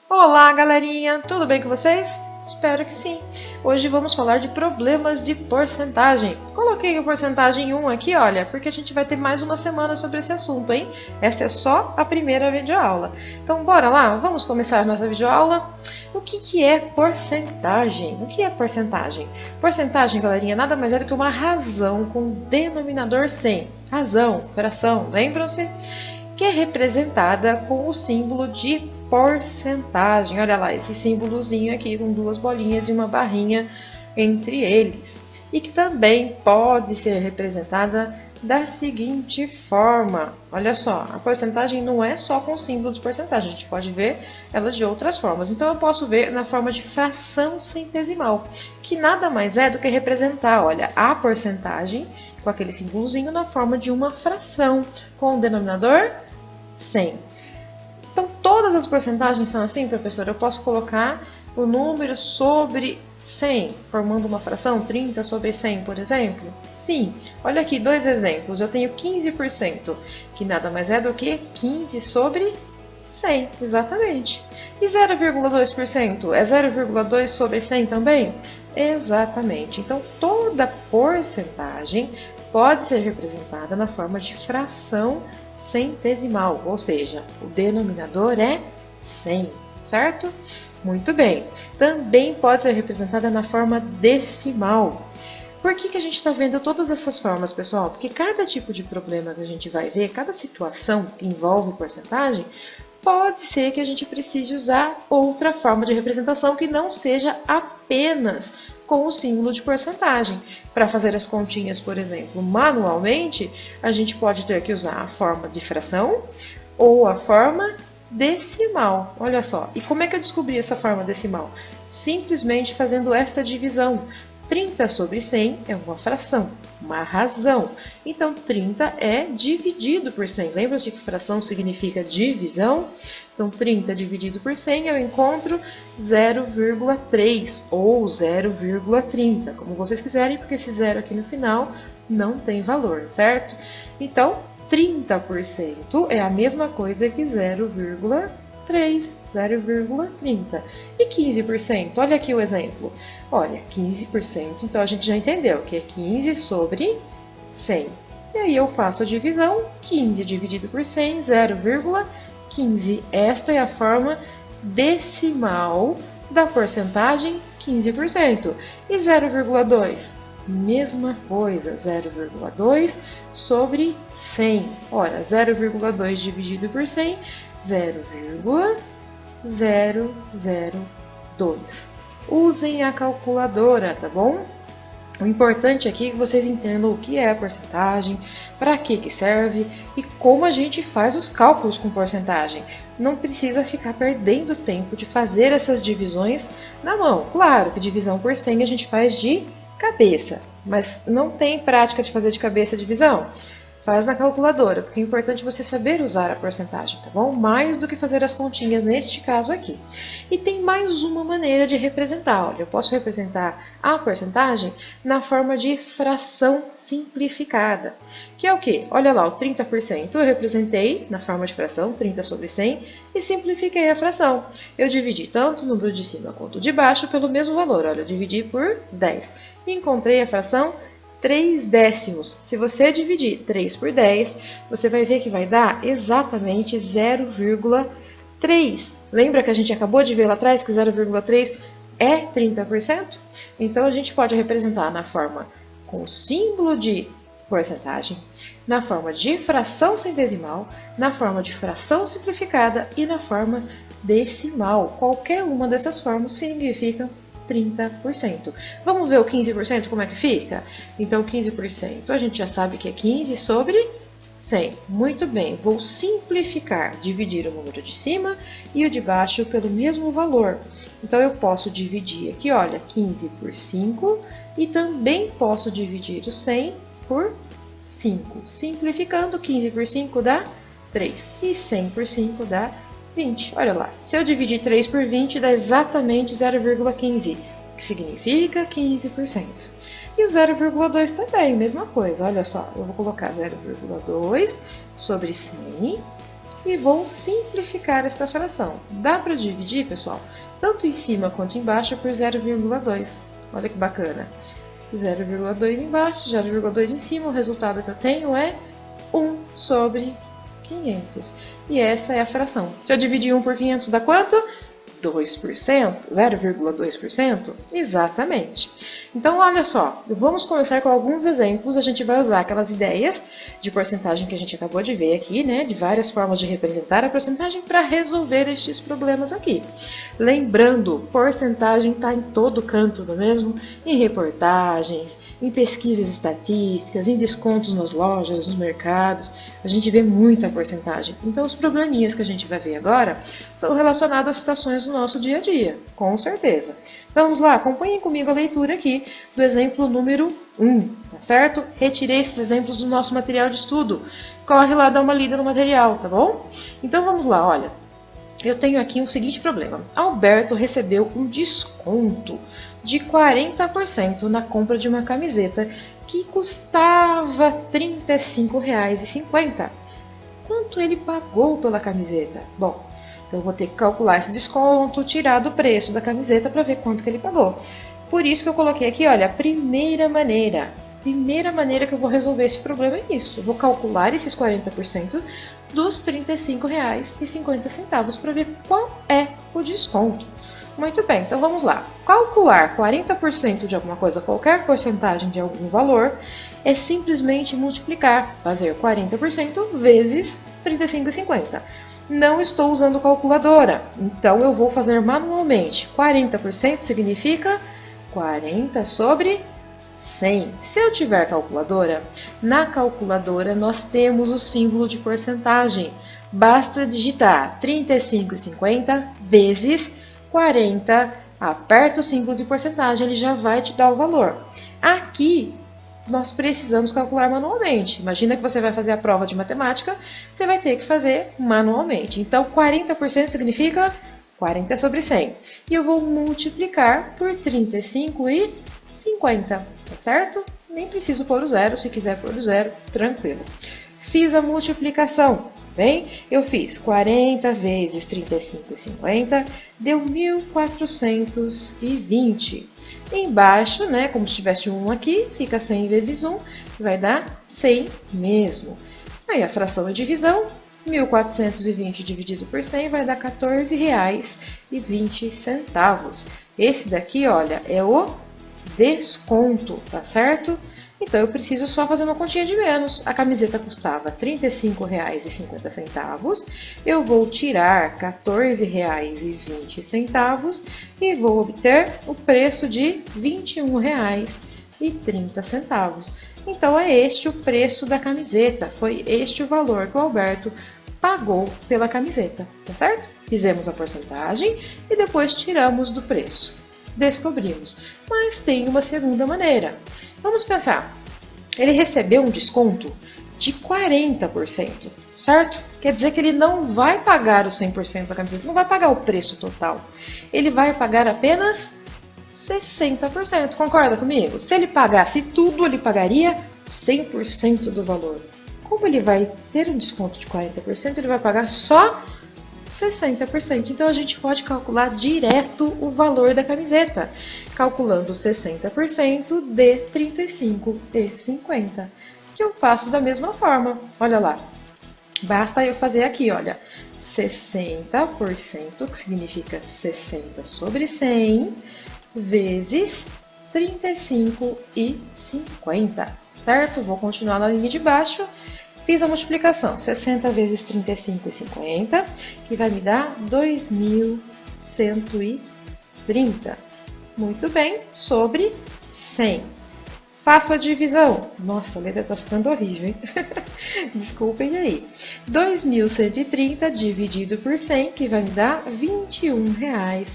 Olá, galerinha! Tudo bem com vocês? Espero que sim! Hoje vamos falar de problemas de porcentagem. Coloquei a porcentagem 1 aqui, olha, porque a gente vai ter mais uma semana sobre esse assunto, hein? Esta é só a primeira videoaula. Então, bora lá? Vamos começar nossa videoaula? O que é porcentagem? O que é porcentagem? Porcentagem, galerinha, nada mais é do que uma razão com denominador 100. Razão, fração, lembram-se? Que é representada com o símbolo de porcentagem. Olha lá, esse símbolozinho aqui com duas bolinhas e uma barrinha entre eles. E que também pode ser representada da seguinte forma. Olha só, a porcentagem não é só com símbolo de porcentagem, a gente pode ver ela de outras formas. Então eu posso ver na forma de fração centesimal, que nada mais é do que representar, olha, a porcentagem com aquele símbolozinho na forma de uma fração, com o denominador 100. Então, todas as porcentagens são assim, professor? Eu posso colocar o número sobre 100, formando uma fração, 30 sobre 100, por exemplo? Sim. Olha aqui, dois exemplos. Eu tenho 15%, que nada mais é do que 15 sobre 100, exatamente. E 0,2%? É 0,2 sobre 100 também? Exatamente. Então, toda porcentagem pode ser representada na forma de fração centesimal, ou seja, o denominador é 100, certo? Muito bem. Também pode ser representada na forma decimal. Por que a gente está vendo todas essas formas, pessoal? Porque cada tipo de problema que a gente vai ver, cada situação que envolve porcentagem, pode ser que a gente precise usar outra forma de representação que não seja apenas com o símbolo de porcentagem. Para fazer as continhas, por exemplo, manualmente, a gente pode ter que usar a forma de fração ou a forma decimal. Olha só, e como é que eu descobri essa forma decimal? Simplesmente fazendo esta divisão. 30 sobre 100 é uma fração, uma razão. Então, 30 é dividido por 100. Lembra-se que fração significa divisão? Então, 30 dividido por 100 eu encontro 0,3 ou 0,30, como vocês quiserem, porque esse zero aqui no final não tem valor, certo? Então, 30% é a mesma coisa que 0,3. 0,30. E 15%? Olha aqui o exemplo. Olha, 15%, então a gente já entendeu que é 15 sobre 100. E aí eu faço a divisão, 15 dividido por 100, 0,15. Esta é a forma decimal da porcentagem 15%. E 0,2? Mesma coisa, 0,2 sobre 100. Ora, 0,2 dividido por 100, 0,002. Usem a calculadora, tá bom? O importante aqui é que vocês entendam o que é a porcentagem, para que serve e como a gente faz os cálculos com porcentagem. Não precisa ficar perdendo tempo de fazer essas divisões na mão. Claro que divisão por 100 a gente faz de cabeça, mas não tem prática de fazer de cabeça a divisão? Faz na calculadora, porque é importante você saber usar a porcentagem, tá bom? Mais do que fazer as continhas neste caso aqui. E tem mais uma maneira de representar. Olha, eu posso representar a porcentagem na forma de fração simplificada. Que é o quê? Olha lá, o 30% eu representei na forma de fração, 30 sobre 100, e simplifiquei a fração. Eu dividi tanto o número de cima quanto o de baixo pelo mesmo valor. Olha, eu dividi por 10. E encontrei a fração 3 décimos. Se você dividir 3 por 10, você vai ver que vai dar exatamente 0,3. Lembra que a gente acabou de ver lá atrás que 0,3 é 30%? Então, a gente pode representar na forma com símbolo de porcentagem, na forma de fração centesimal, na forma de fração simplificada e na forma decimal. Qualquer uma dessas formas significa 30%. Vamos ver o 15% como é que fica? Então, 15% a gente já sabe que é 15 sobre 100. Muito bem, vou simplificar, dividir o número de cima e o de baixo pelo mesmo valor. Então, eu posso dividir aqui, olha, 15 por 5 e também posso dividir o 100 por 5. Simplificando, 15 por 5 dá 3 e 100 por 5 dá 20. Olha lá, se eu dividir 3 por 20 dá exatamente 0,15, que significa 15%. E o 0,2 também, mesma coisa. Olha só, eu vou colocar 0,2 sobre 100 e vou simplificar esta fração. Dá para dividir, pessoal, tanto em cima quanto embaixo por 0,2. Olha que bacana. 0,2 embaixo, 0,2 em cima, o resultado que eu tenho é 1 sobre 500. E essa é a fração. Se eu dividir 1 por 500 dá quanto? 2%, 0,2%? Exatamente. Então, olha só, vamos começar com alguns exemplos. A gente vai usar aquelas ideias de porcentagem que a gente acabou de ver aqui, né? De várias formas de representar a porcentagem para resolver estes problemas aqui. Lembrando, porcentagem está em todo canto, não é mesmo? Em reportagens, em pesquisas estatísticas, em descontos nas lojas, nos mercados. A gente vê muita porcentagem. Então, os probleminhas que a gente vai ver agora são relacionados a situações do nosso dia a dia, com certeza. Vamos lá, acompanhem comigo a leitura aqui do exemplo número 1, tá certo? Retirei esses exemplos do nosso material de estudo. Corre lá, dá uma lida no material, tá bom? Então, vamos lá, olha. Eu tenho aqui o seguinte problema. Alberto recebeu um desconto de 40% na compra de uma camiseta que custava R$ 35,50. Quanto ele pagou pela camiseta? Bom, então eu vou ter que calcular esse desconto, tirar do preço da camiseta para ver quanto que ele pagou. Por isso que eu coloquei aqui, olha, a primeira maneira que eu vou resolver esse problema é isso. Eu vou calcular esses 40% dos R$ 35,50 para ver qual é o desconto. Muito bem, então vamos lá. Calcular 40% de alguma coisa, qualquer porcentagem de algum valor, é simplesmente multiplicar, fazer 40% vezes R$ 35,50. Não estou usando calculadora, então eu vou fazer manualmente. 40% significa 40 sobre 100. Se eu tiver calculadora, na calculadora nós temos o símbolo de porcentagem. Basta digitar 35,50 vezes 40, aperta o símbolo de porcentagem, ele já vai te dar o valor. Aqui, nós precisamos calcular manualmente. Imagina que você vai fazer a prova de matemática, você vai ter que fazer manualmente. Então, 40% significa 40 sobre 100. E eu vou multiplicar por 35,50, tá certo? Nem preciso pôr o zero, se quiser pôr o zero, tranquilo. Fiz a multiplicação, bem? Eu fiz 40 vezes 35,50, deu 1.420. Embaixo, né, como se tivesse um aqui, fica 100 vezes 1, vai dar 100 mesmo. Aí a fração de divisão, 1.420 dividido por 100 vai dar R$ 14,20. Esse daqui, olha, é o desconto, tá certo? Então, eu preciso só fazer uma continha de menos. A camiseta custava R$ 35,50. Eu vou tirar R$ 14,20 e vou obter o preço de R$ 21,30. Então, é este o preço da camiseta. Foi este o valor que o Alberto pagou pela camiseta, tá certo? Fizemos a porcentagem e depois tiramos do preço. Descobrimos. Mas tem uma segunda maneira. Vamos pensar. Ele recebeu um desconto de 40%, certo? Quer dizer que ele não vai pagar os 100% da camiseta, não vai pagar o preço total. Ele vai pagar apenas 60%. Concorda comigo? Se ele pagasse tudo, ele pagaria 100% do valor. Como ele vai ter um desconto de 40%, ele vai pagar só 60%. Então, a gente pode calcular direto o valor da camiseta, calculando 60% de R$ 35,50, que eu faço da mesma forma. Olha lá, basta eu fazer aqui, olha, 60%, que significa 60 sobre 100, vezes 35,50, certo? Vou continuar na linha de baixo. Fiz a multiplicação, 60 vezes 35,50, que vai me dar 2.130. Muito bem, sobre 100. Faço a divisão. Nossa, a letra tá ficando horrível, hein? Desculpem aí. 2.130 dividido por 100, que vai me dar R$ 21,30.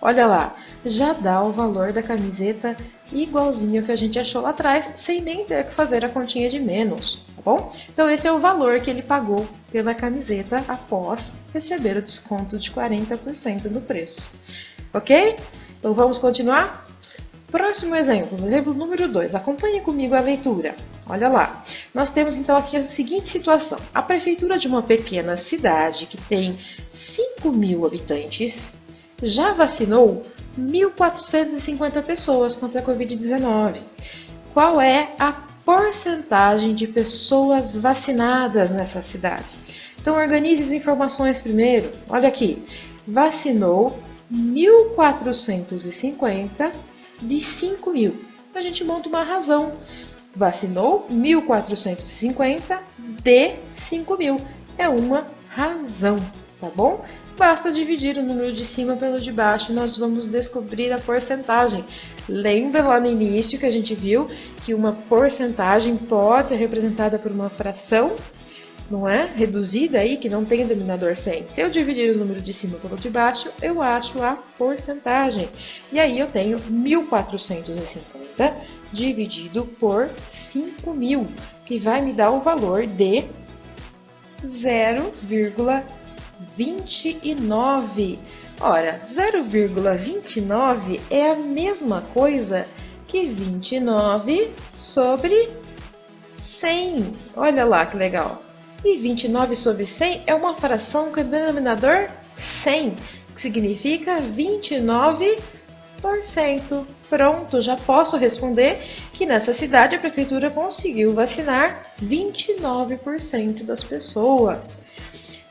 Olha lá, já dá o valor da camiseta igualzinho que a gente achou lá atrás, sem nem ter que fazer a continha de menos, tá bom? Então esse é o valor que ele pagou pela camiseta após receber o desconto de 40% do preço, ok? Então vamos continuar? Próximo exemplo, exemplo número 2, acompanhe comigo a leitura. Olha lá, nós temos então aqui a seguinte situação. A prefeitura de uma pequena cidade que tem 5.000 habitantes já vacinou 1.450 pessoas contra a Covid-19. Qual é a porcentagem de pessoas vacinadas nessa cidade? Então organize as informações primeiro. Olha aqui, vacinou 1.450 de 5.000. A gente monta uma razão. Vacinou 1.450 de 5.000. É uma razão, tá bom? Basta dividir o número de cima pelo de baixo e nós vamos descobrir a porcentagem. Lembra lá no início que a gente viu que uma porcentagem pode ser representada por uma fração, não é? Reduzida aí, que não tem denominador 100. Se eu dividir o número de cima pelo de baixo, eu acho a porcentagem. E aí eu tenho 1.450 dividido por 5.000, que vai me dar o valor de 0,29. Ora, 0,29 é a mesma coisa que 29 sobre 100. Olha lá que legal. E 29 sobre 100 é uma fração com denominador 100, que significa 29%. Pronto, já posso responder que nessa cidade a prefeitura conseguiu vacinar 29% das pessoas.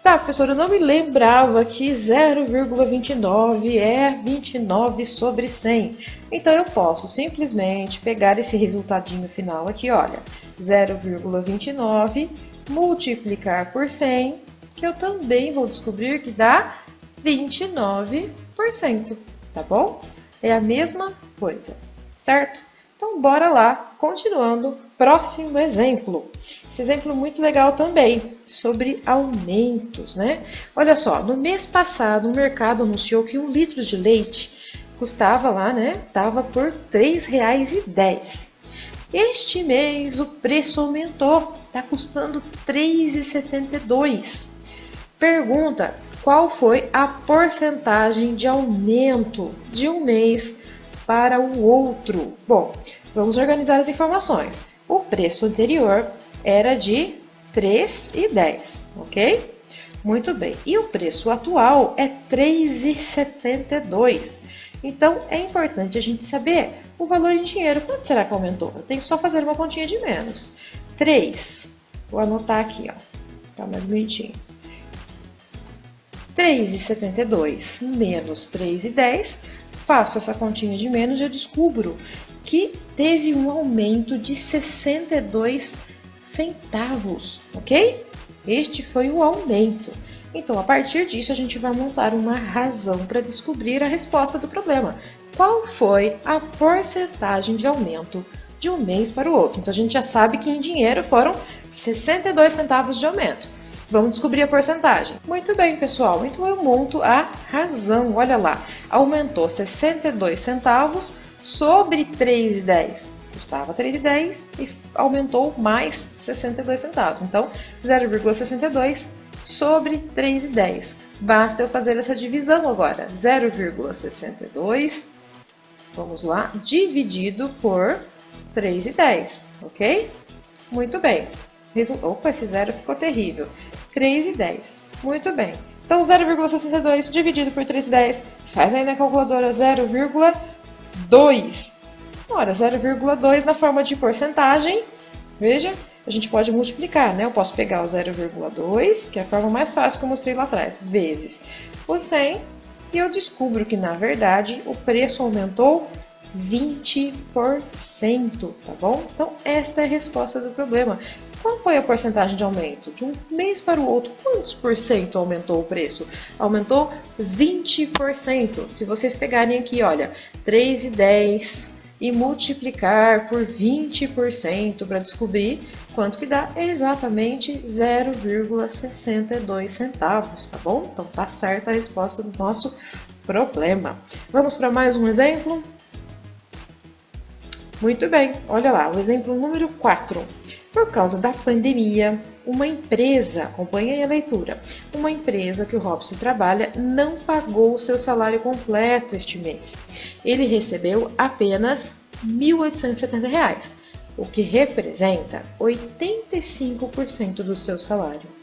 Tá, professora, eu não me lembrava que 0,29 é 29 sobre 100. Então eu posso simplesmente pegar esse resultadinho final aqui, olha, 0,29 multiplicar por 100, que eu também vou descobrir que dá 29%, tá bom? É a mesma coisa, certo? Então, bora lá, continuando, próximo exemplo. Esse exemplo é muito legal também, sobre aumentos, né? Olha só, no mês passado o mercado anunciou que 1 litro de leite custava lá, né? Tava por R$ 3,10. Este mês o preço aumentou, está custando R$ 3,72. Pergunta: qual foi a porcentagem de aumento de um mês para o outro? Bom, vamos organizar as informações. O preço anterior era de R$ 3,10, ok? Muito bem. E o preço atual é R$ 3,72. Então, é importante a gente saber o valor em dinheiro. Quanto será que aumentou? Eu tenho que só fazer uma continha de menos. 3. Vou anotar aqui, ó. Tá mais bonitinho. 3,72 menos 3,10. Faço essa continha de menos e eu descubro que teve um aumento de 62 centavos, ok? Este foi o aumento. Então, a partir disso, a gente vai montar uma razão para descobrir a resposta do problema. Qual foi a porcentagem de aumento de um mês para o outro? Então, a gente já sabe que em dinheiro foram 62 centavos de aumento. Vamos descobrir a porcentagem. Muito bem, pessoal. Então, eu monto a razão. Olha lá. Aumentou 62 centavos sobre 3,10. Custava 3,10 e aumentou mais 62 centavos. Então, 0,62 sobre 3,10. Basta eu fazer essa divisão agora. 0,62, vamos lá, dividido por 3,10, ok? Muito bem. Opa, esse zero ficou terrível. 3,10. Muito bem. Então, 0,62 dividido por 3,10, faz aí na calculadora 0,2. Ora, 0,2 na forma de porcentagem, veja, a gente pode multiplicar, né? Eu posso pegar o 0,2, que é a forma mais fácil que eu mostrei lá atrás, vezes o 100, e eu descubro que, na verdade, o preço aumentou 20%, tá bom? Então, esta é a resposta do problema. Qual foi a porcentagem de aumento? De um mês para o outro, quantos por cento aumentou o preço? Aumentou 20%. Se vocês pegarem aqui, olha, 3,10 e multiplicar por 20% para descobrir quanto que dá, é exatamente 0,62 centavos, tá bom? Então tá certa a resposta do nosso problema. Vamos para mais um exemplo? Muito bem, olha lá, o exemplo número 4. Por causa da pandemia, uma empresa, acompanha aí a leitura, uma empresa que o Robson trabalha não pagou o seu salário completo este mês. Ele recebeu apenas R$ 1.870. o que representa 85% do seu salário.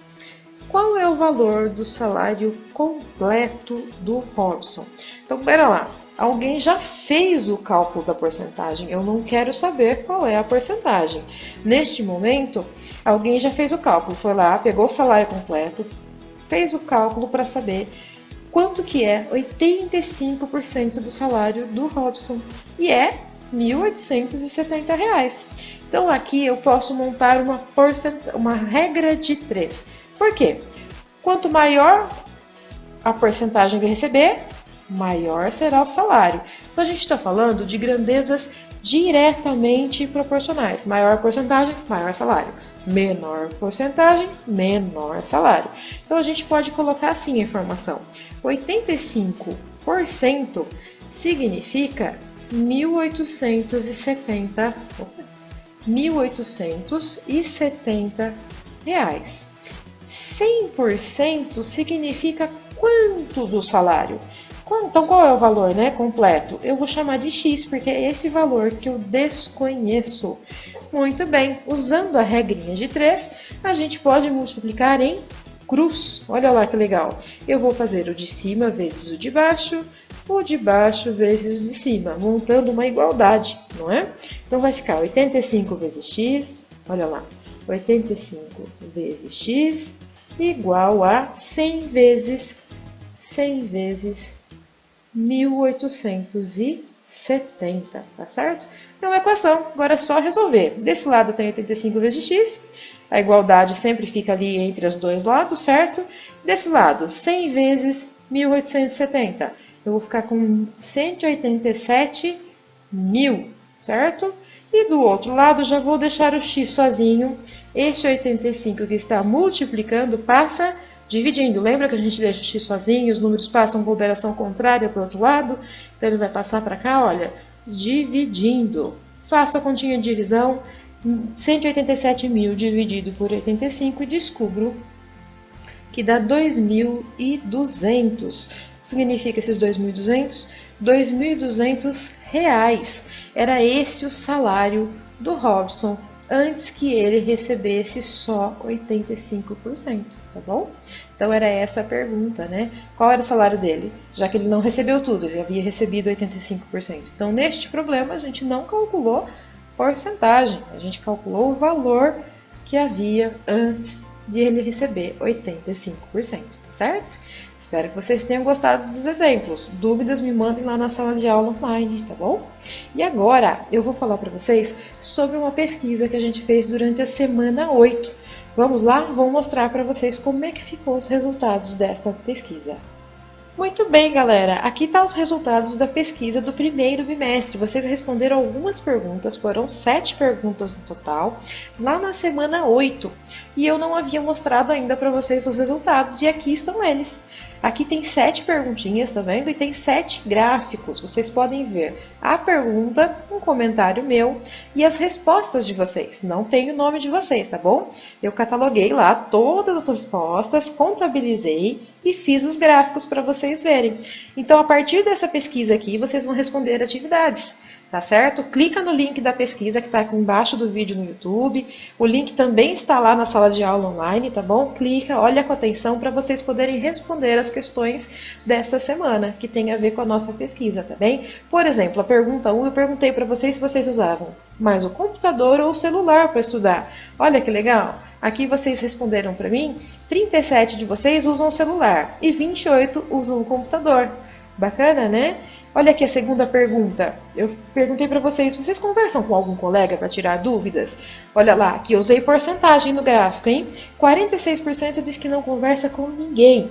Qual é o valor do salário completo do Robson? Então, pera lá. Alguém já fez o cálculo da porcentagem. Eu não quero saber qual é a porcentagem. Neste momento, alguém já fez o cálculo. Foi lá, pegou o salário completo, fez o cálculo para saber quanto que é 85% do salário do Robson. E é R$ 1.870. Então, aqui eu posso montar uma regra de 3. Por quê? Quanto maior a porcentagem que receber, maior será o salário. Então a gente está falando de grandezas diretamente proporcionais. Maior porcentagem, maior salário. Menor porcentagem, menor salário. Então a gente pode colocar assim a informação. 85% significa R$ 1.870. 100% significa quanto do salário? Então, qual é o valor, né, completo? Eu vou chamar de X, porque é esse valor que eu desconheço. Muito bem, usando a regrinha de 3, a gente pode multiplicar em cruz. Olha lá que legal. Eu vou fazer o de cima vezes o de baixo vezes o de cima, montando uma igualdade, não é? Então, vai ficar 85 vezes X, olha lá, 85 vezes X igual a 100 vezes 1.870, tá certo? Então, a equação, agora é só resolver. Desse lado tem 85 vezes x, a igualdade sempre fica ali entre os dois lados, certo? Desse lado, 100 vezes 1.870. Eu vou ficar com 187 mil, certo? E do outro lado, já vou deixar o x sozinho. Esse 85 que está multiplicando passa dividindo. Lembra que a gente deixa o x sozinho, os números passam com operação contrária para o outro lado? Então, ele vai passar para cá, olha, dividindo. Faço a continha de divisão, 187 mil dividido por 85 e descubro que dá 2.200. Significa esses 2.200? R$ 2.200. Era esse o salário do Robson antes que ele recebesse só 85%, tá bom? Então, era essa a pergunta, né? Qual era o salário dele? Já que ele não recebeu tudo, ele havia recebido 85%. Então, neste problema, a gente não calculou porcentagem, a gente calculou o valor que havia antes de ele receber 85%, certo? Espero que vocês tenham gostado dos exemplos. Dúvidas, me mandem lá na sala de aula online, tá bom? E agora, eu vou falar para vocês sobre uma pesquisa que a gente fez durante a semana 8. Vamos lá? Vou mostrar para vocês como é que ficou os resultados desta pesquisa. Muito bem, galera. Aqui estão os resultados da pesquisa do primeiro bimestre. Vocês responderam algumas perguntas, foram 7 perguntas no total, lá na semana 8. E eu não havia mostrado ainda para vocês os resultados, e aqui estão eles. Aqui tem 7 perguntinhas, tá vendo? E tem 7 gráficos. Vocês podem ver a pergunta, um comentário meu e as respostas de vocês. Não tem o nome de vocês, tá bom? Eu cataloguei lá todas as respostas, contabilizei e fiz os gráficos para vocês verem. Então, a partir dessa pesquisa aqui, vocês vão responder atividades. Tá certo? Clica no link da pesquisa que está aqui embaixo do vídeo no YouTube. O link também está lá na sala de aula online, tá bom? Clica, olha com atenção para vocês poderem responder as questões dessa semana, que tem a ver com a nossa pesquisa, tá bem? Por exemplo, a pergunta 1, eu perguntei para vocês se vocês usavam mais o computador ou o celular para estudar. Olha que legal! Aqui vocês responderam para mim, 37 de vocês usam o celular e 28 usam o computador. Bacana, né? Olha aqui a segunda pergunta. Eu perguntei para vocês, vocês conversam com algum colega para tirar dúvidas? Olha lá, aqui eu usei porcentagem no gráfico, hein? 46% diz que não conversa com ninguém.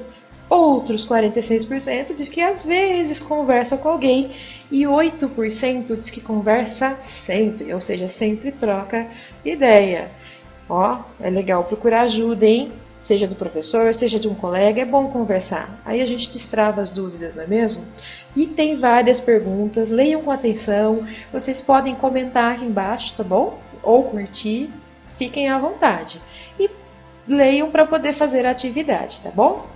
Outros 46% diz que às vezes conversa com alguém. E 8% diz que conversa sempre, ou seja, sempre troca ideia. Ó, é legal procurar ajuda, hein? Seja do professor, seja de um colega, é bom conversar. Aí a gente destrava as dúvidas, não é mesmo? E tem várias perguntas, leiam com atenção. Vocês podem comentar aqui embaixo, tá bom? Ou curtir, fiquem à vontade. E leiam para poder fazer a atividade, tá bom?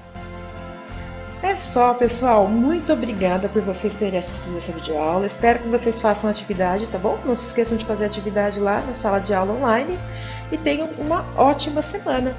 É só, pessoal. Muito obrigada por vocês terem assistido essa videoaula. Espero que vocês façam atividade, tá bom? Não se esqueçam de fazer atividade lá na sala de aula online. E tenham uma ótima semana.